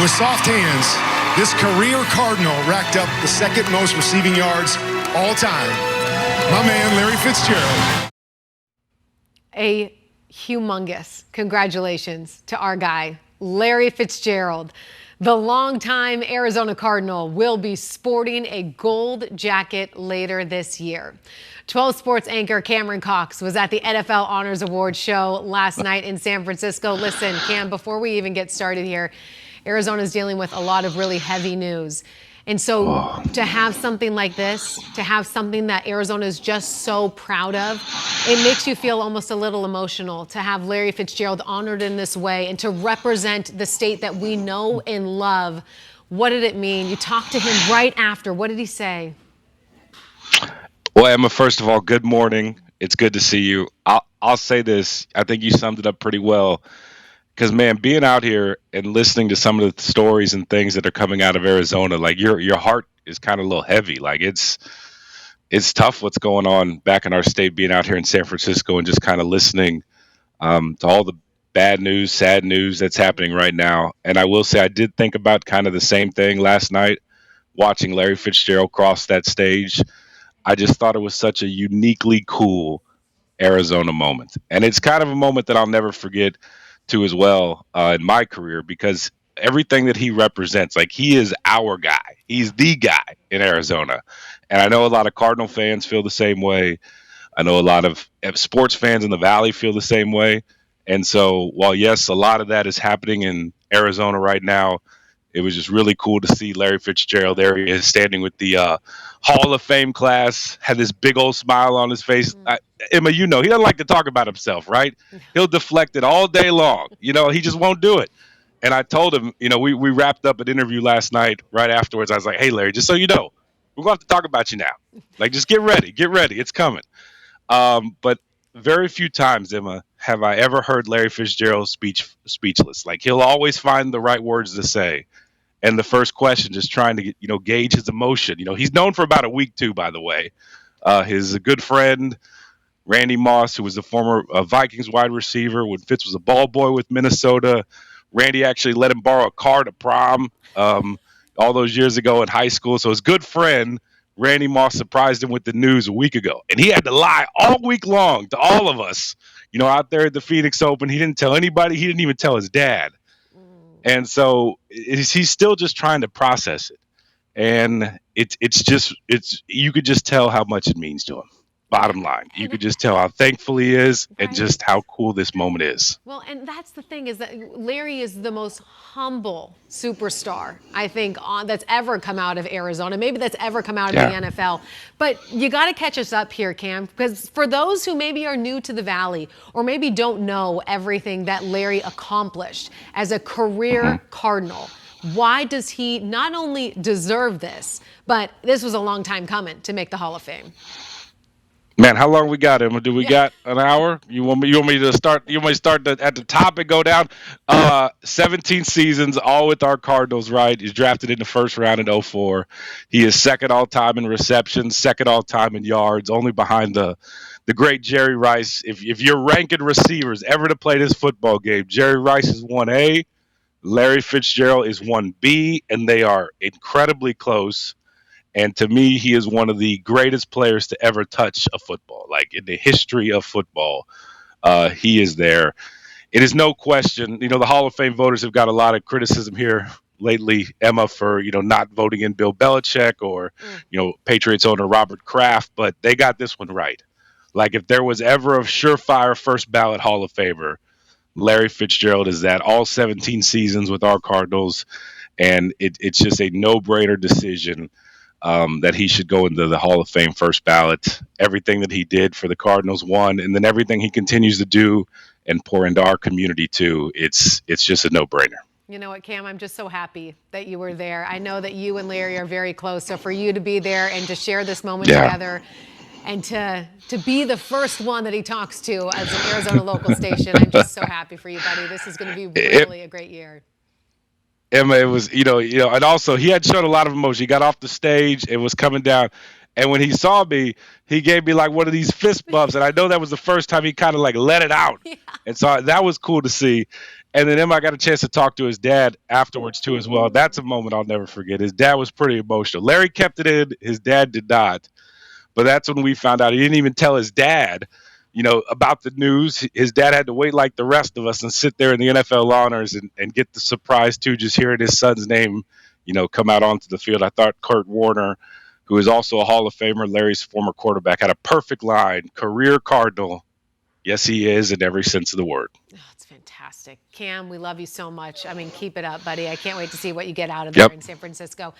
with soft hands, this career Cardinal racked up the second most receiving yards all time. My man, Larry Fitzgerald. A humongous congratulations to our guy, Larry Fitzgerald. The longtime Arizona Cardinal will be sporting a gold jacket later this year. 12 Sports anchor Cameron Cox was at the NFL Honors Awards show last night in San Francisco. Listen, Cam, before we even get started here, Arizona's dealing with a lot of really heavy news. And so to have something like this, to have something that Arizona is just so proud of, it makes you feel almost a little emotional to have Larry Fitzgerald honored in this way and to represent the state that we know and love. What did it mean? You talked to him right after. What did he say? Well, Emma, first of all, good morning. It's good to see you. I'll say this. I think you summed it up pretty well. Because, man, being out here and listening to some of the stories and things that are coming out of Arizona, like your heart is kind of a little heavy. Like it's tough what's going on back in our state, being out here in San Francisco and just kind of listening to all the bad news, sad news that's happening right now. And I will say I did think about kind of the same thing last night, watching Larry Fitzgerald cross that stage. I just thought it was such a uniquely cool Arizona moment. And it's kind of a moment that I'll never forget too as well in my career, because everything that he represents, like he is our guy. He's the guy in Arizona. And I know a lot of Cardinal fans feel the same way. I know a lot of sports fans in the Valley feel the same way. And so while, yes, a lot of that is happening in Arizona right now, it was just really cool to see Larry Fitzgerald. There he is standing with the Hall of Fame class, had this big old smile on his face. Emma, you know, he doesn't like to talk about himself, right? He'll deflect it all day long. You know, he just won't do it. And I told him, you know, we wrapped up an interview last night. Right afterwards, I was like, hey, Larry, just so you know, we're going to have to talk about you now. Like, just get ready. It's coming. But very few times, Emma, have I ever heard Larry Fitzgerald speechless. Like, he'll always find the right words to say. And the first question, just trying to, you know, gauge his emotion. You know, he's known for about a week, too, by the way. His good friend, Randy Moss, who was the former Vikings wide receiver when Fitz was a ball boy with Minnesota. Randy actually let him borrow a car to prom all those years ago in high school. So his good friend, Randy Moss, surprised him with the news a week ago. And he had to lie all week long to all of us, you know, out there at the Phoenix Open. He didn't tell anybody. He didn't even tell his dad. And so he's still just trying to process it. And it's you could just tell how much it means to him. Bottom line, you could just tell how thankful he is and just how cool this moment is. Well, and that's the thing, is that Larry is the most humble superstar, I think, that's ever come out of Arizona. Maybe that's ever come out of the NFL. But you got to catch us up here, Cam, because for those who maybe are new to the Valley or maybe don't know everything that Larry accomplished as a career Cardinal, why does he not only deserve this, but this was a long time coming to make the Hall of Fame? Man, how long we got, Emma? Do we got an hour? You want me to start? You want me to start at the top and go down? 17 seasons, all with our Cardinals. Right? He's drafted in the first round in 2004. He is second all time in receptions, second all time in yards, only behind the great Jerry Rice. If you're ranking receivers ever to play this football game, Jerry Rice is 1A, Larry Fitzgerald is 1B, and they are incredibly close. And to me, he is one of the greatest players to ever touch a football. Like, in the history of football, he is there. It is no question. You know, the Hall of Fame voters have got a lot of criticism here lately, Emma, for, you know, not voting in Bill Belichick or, you know, Patriots owner Robert Kraft, but they got this one right. Like, if there was ever a surefire first ballot Hall of Famer, Larry Fitzgerald is that. All 17 seasons with our Cardinals, and it's just a no-brainer decision that he should go into the Hall of Fame first ballot. Everything that he did for the Cardinals won, and then everything he continues to do and pour into our community too. It's just a no-brainer. You know what, Cam, I'm just so happy that you were there. I know that you and Larry are very close, so for you to be there and to share this moment together and to be the first one that he talks to as an Arizona local station, I'm just so happy for you, buddy. This is going to be really a great year. Emma, it was, you know, and also he had shown a lot of emotion. He got off the stage and was coming down. And when he saw me, he gave me like one of these fist bumps. And I know that was the first time he kind of like let it out. And so that was cool to see. And then I got a chance to talk to his dad afterwards too as well. That's a moment I'll never forget. His dad was pretty emotional. Larry kept it in, his dad did not. But that's when we found out he didn't even tell his dad, about the news. His dad had to wait like the rest of us and sit there in the NFL honors and get the surprise too, just hearing his son's name, come out onto the field. I thought Kurt Warner, who is also a Hall of Famer, Larry's former quarterback, had a perfect line, career Cardinal. Yes, he is in every sense of the word. Oh, it's fantastic. Cam, we love you so much. I mean, keep it up, buddy. I can't wait to see what you get out of there in San Francisco.